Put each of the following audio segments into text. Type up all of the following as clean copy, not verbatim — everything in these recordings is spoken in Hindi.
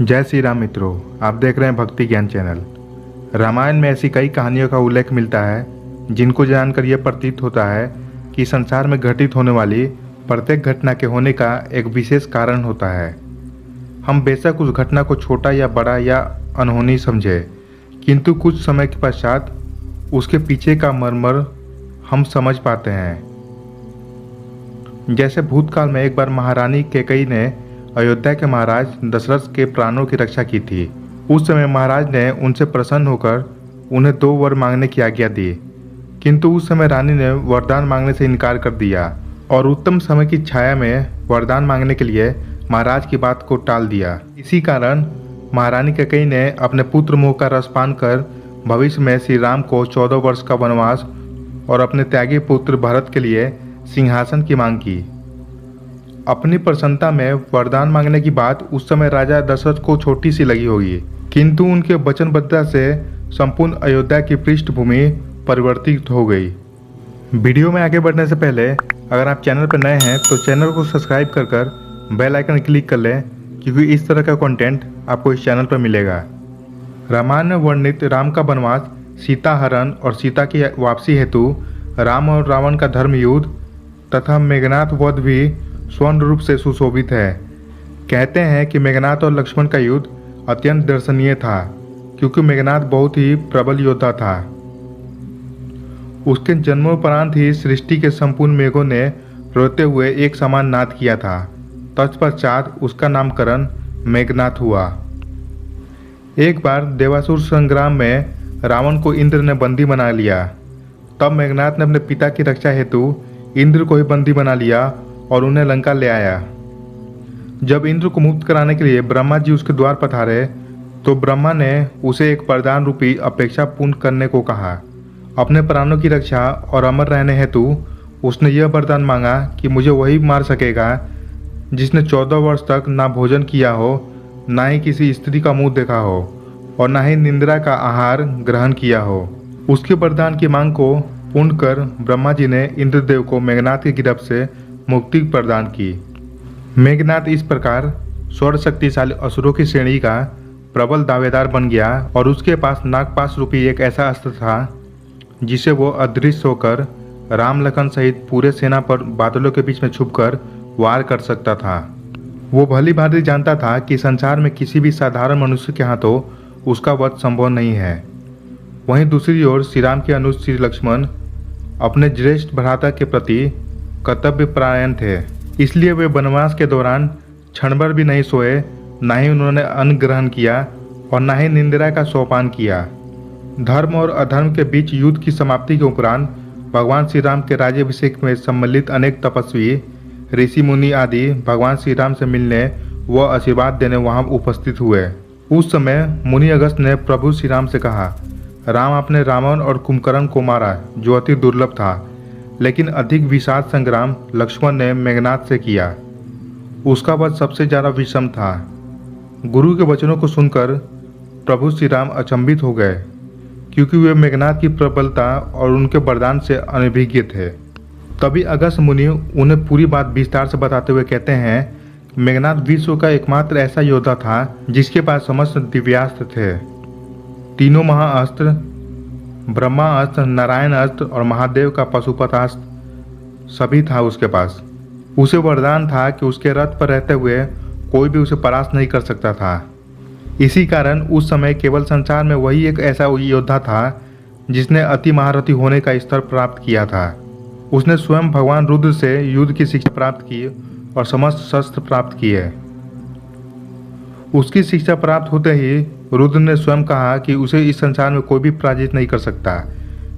जय श्री राम मित्रों, आप देख रहे हैं भक्ति ज्ञान चैनल। रामायण में ऐसी कई कहानियों का उल्लेख मिलता है जिनको जानकर यह प्रतीत होता है कि संसार में घटित होने वाली प्रत्येक घटना के होने का एक विशेष कारण होता है। हम बेशक उस घटना को छोटा या बड़ा या अनहोनी समझे, किंतु कुछ समय के पश्चात उसके पीछे का मर्म हम समझ पाते हैं। जैसे भूतकाल में एक बार महारानी कैकेयी ने अयोध्या के महाराज दशरथ के प्राणों की रक्षा की थी। उस समय महाराज ने उनसे प्रसन्न होकर उन्हें 2 वर मांगने की आज्ञा दी, किंतु उस समय रानी ने वरदान मांगने से इनकार कर दिया और उत्तम समय की छाया में वरदान मांगने के लिए महाराज की बात को टाल दिया। इसी कारण महारानी कैकेयी ने अपने पुत्र मोह का रसपान कर भविष्य में श्री राम को 14 वर्ष का वनवास और अपने त्यागी पुत्र भरत के लिए सिंहासन की मांग की। अपनी प्रसन्नता में वरदान मांगने की बात उस समय राजा दशरथ को छोटी सी लगी होगी, किंतु उनके वचनबद्धता से संपूर्ण अयोध्या की पृष्ठभूमि परिवर्तित हो गई। वीडियो में आगे बढ़ने से पहले अगर आप चैनल पर नए हैं तो चैनल को सब्सक्राइब कर बेल आइकन क्लिक कर लें, क्योंकि इस तरह का कंटेंट आपको इस चैनल पर मिलेगा। रामायण में वर्णित राम का वनवास, सीता हरण और सीता की वापसी हेतु राम और रावण का धर्म युद्ध तथा मेघनाथ वध भी स्वर्ण रूप से सुशोभित है। कहते हैं कि मेघनाथ और लक्ष्मण का युद्ध अत्यंत दर्शनीय था, क्योंकि मेघनाथ बहुत ही प्रबल योद्धा था। उसके जन्मोपरांत ही सृष्टि के संपूर्ण मेघों ने रोते हुए एक समान नाद किया था। तत्पश्चात उसका नामकरण मेघनाथ हुआ। एक बार देवासुर संग्राम में रावण को इंद्र ने बंदी बना लिया। तब मेघनाथ ने अपने पिता की रक्षा हेतु इंद्र को ही बंदी बना लिया और उन्हें लंका ले आया। जब इंद्र को मुक्त कराने के लिए ब्रह्मा जी उसके द्वार पधारे तो ब्रह्मा ने उसे एक वरदान रूपी अपेक्षा पूर्ण करने को कहा। अपने प्राणों की रक्षा और अमर रहने हेतु उसने यह वरदान मांगा कि मुझे वही मार सकेगा जिसने 14 वर्ष तक ना भोजन किया हो, ना ही किसी स्त्री का मुंह देखा हो और ना ही निंद्रा का आहार ग्रहण किया हो। उसके वरदान की मांग को पूर्ण कर ब्रह्मा जी ने इंद्रदेव को मेघनाथ की गिरफ्त से मुक्ति प्रदान की। मेघनाथ इस प्रकार स्वर्ग शक्तिशाली असुरों की श्रेणी का प्रबल दावेदार बन गया और उसके पास नागपाश रूपी एक ऐसा अस्त्र था जिसे वो अदृश्य होकर राम लखन सहित पूरे सेना पर बादलों के बीच में छुपकर वार कर सकता था। वो भली भांति जानता था कि संसार में किसी भी साधारण मनुष्य के हाथों उसका वध संभव नहीं है। वहीं दूसरी ओर श्री राम के अनुज श्री लक्ष्मण अपने ज्येष्ठ भ्राता के प्रति कर्तव्य परायण थे, इसलिए वे वनवास के दौरान क्षण भर भी नहीं सोए, न ही उन्होंने अन्न ग्रहण किया और न ही निंद्रा का सोपान किया। धर्म और अधर्म के बीच युद्ध की समाप्ति के उपरांत भगवान श्री राम के राज्याभिषेक में सम्मिलित अनेक तपस्वी, ऋषि मुनि आदि भगवान श्री राम से मिलने व आशीर्वाद देने वहां उपस्थित हुए। उस समय मुनि अगस्त ने प्रभु श्री राम से कहा, राम आपने रावण और कुंभकर्ण को मारा, जो अति दुर्लभ था, लेकिन अधिक विषाद संग्राम लक्ष्मण ने मेघनाथ से किया। उसका वध सबसे ज्यादा विषम था। गुरु के वचनों को सुनकर प्रभु श्री राम अचंभित हो गए, क्योंकि वे मेघनाथ की प्रबलता और उनके वरदान से अनभिज्ञ थे। तभी अगस्त मुनि उन्हें पूरी बात विस्तार से बताते हुए कहते हैं, मेघनाथ विश्व का एकमात्र ऐसा योद्धा था जिसके पास समस्त दिव्यास्त्र थे। तीनों महाअस्त्र, ब्रह्मा अस्त्र, नारायण अस्त्र और महादेव का पशुपतास्त्र सभी था उसके पास। उसे वरदान था कि उसके रथ पर रहते हुए कोई भी उसे परास्त नहीं कर सकता था। इसी कारण उस समय केवल संसार में वही एक ऐसा योद्धा था जिसने अति महारथी होने का स्तर प्राप्त किया था। उसने स्वयं भगवान रुद्र से युद्ध की शिक्षा प्राप्त की और समस्त शस्त्र प्राप्त किए। उसकी शिक्षा प्राप्त होते ही रुद्र ने स्वयं कहा कि उसे इस संसार में कोई भी पराजित नहीं कर सकता,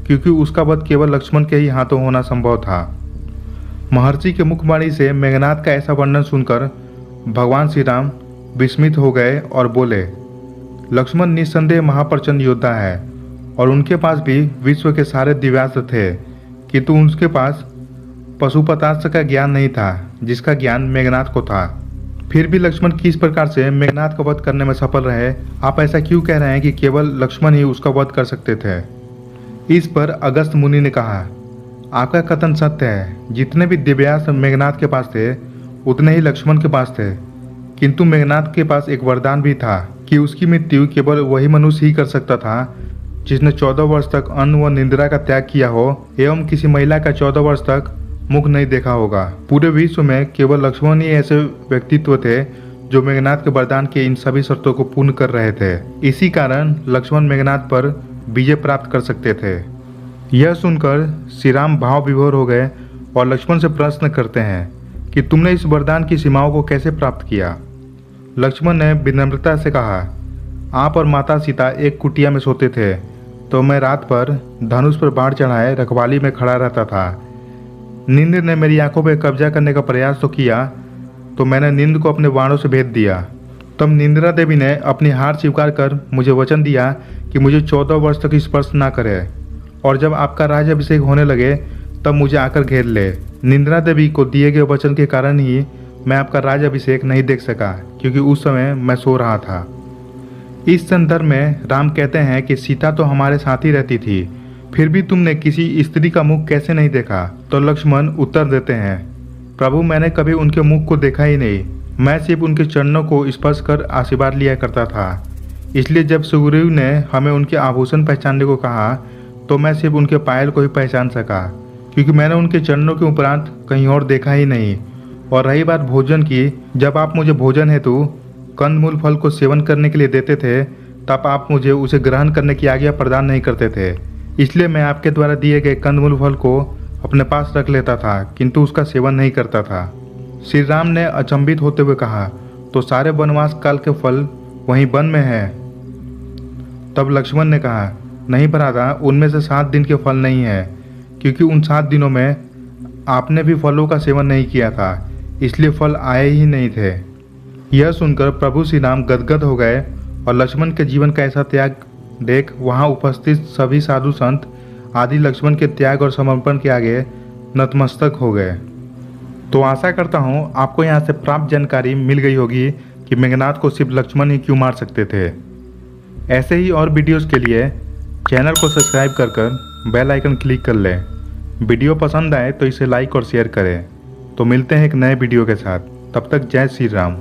क्योंकि उसका वध केवल लक्ष्मण के ही हाथों होना संभव था। महर्षि के मुखवाणी से मेघनाथ का ऐसा वर्णन सुनकर भगवान श्री राम विस्मित हो गए और बोले, लक्ष्मण निस्संदेह महाप्रचंड योद्धा है और उनके पास भी विश्व के सारे दिव्यास्त्र थे, किंतु उनके पास पशुपतास्त्र का ज्ञान नहीं था, जिसका ज्ञान मेघनाथ को था। फिर भी लक्ष्मण किस प्रकार से मेघनाथ का वध करने में सफल रहे? आप ऐसा क्यों कह रहे हैं कि केवल लक्ष्मण ही उसका वध कर सकते थे? इस पर अगस्त मुनि ने कहा, आपका कथन सत्य है। जितने भी दिव्यास्त्र मेघनाथ के पास थे उतने ही लक्ष्मण के पास थे, किंतु मेघनाथ के पास एक वरदान भी था कि उसकी मृत्यु केवल वही मनुष्य ही कर सकता था जिसने 14 वर्ष तक अन्न व निद्रा का त्याग किया हो एवं किसी महिला का 14 वर्ष तक मुख नहीं देखा होगा। पूरे विश्व में केवल लक्ष्मण ही ऐसे व्यक्तित्व थे जो मेघनाथ के वरदान के इन सभी शर्तों को पूर्ण कर रहे थे। इसी कारण लक्ष्मण मेघनाथ पर विजय प्राप्त कर सकते थे। यह सुनकर श्री राम भाव विभोर हो गए और लक्ष्मण से प्रश्न करते हैं कि तुमने इस वरदान की सीमाओं को कैसे प्राप्त किया। लक्ष्मण ने विनम्रता से कहा, आप और माता सीता एक कुटिया में सोते थे तो मैं रात पर धनुष पर बाढ़ चढ़ाए रखवाली में खड़ा रहता था। नींद ने मेरी आंखों पर कब्जा करने का प्रयास तो किया तो मैंने नींद को अपने बाणों से भेद दिया। तब निंद्रा देवी ने अपनी हार स्वीकार कर मुझे वचन दिया कि मुझे 14 वर्ष तक स्पर्श ना करे और जब आपका राज्याभिषेक होने लगे तब मुझे आकर घेर ले। निंद्रा देवी को दिए गए वचन के कारण ही मैं आपका राज्याभिषेक नहीं देख सका क्योंकि उस समय मैं सो रहा था। इस संदर्भ में राम कहते हैं कि सीता तो हमारे साथ ही रहती थी, फिर भी तुमने किसी स्त्री का मुख कैसे नहीं देखा। तो लक्ष्मण उत्तर देते हैं, प्रभु मैंने कभी उनके मुख को देखा ही नहीं, मैं सिर्फ उनके चरणों को स्पर्श कर आशीर्वाद लिया करता था। इसलिए जब सुग्रीव ने हमें उनके आभूषण पहचानने को कहा तो मैं सिर्फ उनके पायल को ही पहचान सका क्योंकि मैंने उनके चरणों के उपरांत कहीं और देखा ही नहीं। और रही बात भोजन की, जब आप मुझे भोजन हेतु कंदमूल फल को सेवन करने के लिए देते थे तब आप मुझे उसे ग्रहण करने की आज्ञा प्रदान नहीं करते थे। इसलिए मैं आपके द्वारा दिए गए कंदमूल फल को अपने पास रख लेता था किंतु उसका सेवन नहीं करता था। श्री राम ने अचंभित होते हुए कहा, तो सारे वनवास काल के फल वहीं वन में है। तब लक्ष्मण ने कहा, नहीं भ्राता, उनमें से 7 दिन के फल नहीं है क्योंकि उन 7 दिनों में आपने भी फलों का सेवन नहीं किया था, इसलिए फल आए ही नहीं थे। यह सुनकर प्रभु श्री राम गदगद हो गए और लक्ष्मण के जीवन का ऐसा त्याग देख वहां उपस्थित सभी साधु संत आदि लक्ष्मण के त्याग और समर्पण के आगे नतमस्तक हो गए। तो आशा करता हूं आपको यहां से प्राप्त जानकारी मिल गई होगी कि मेघनाथ को सिर्फ लक्ष्मण ही क्यों मार सकते थे। ऐसे ही और वीडियोस के लिए चैनल को सब्सक्राइब कर बेल आइकन क्लिक कर लें। वीडियो पसंद आए तो इसे लाइक और शेयर करें। तो मिलते हैं एक नए वीडियो के साथ, तब तक जय श्री राम।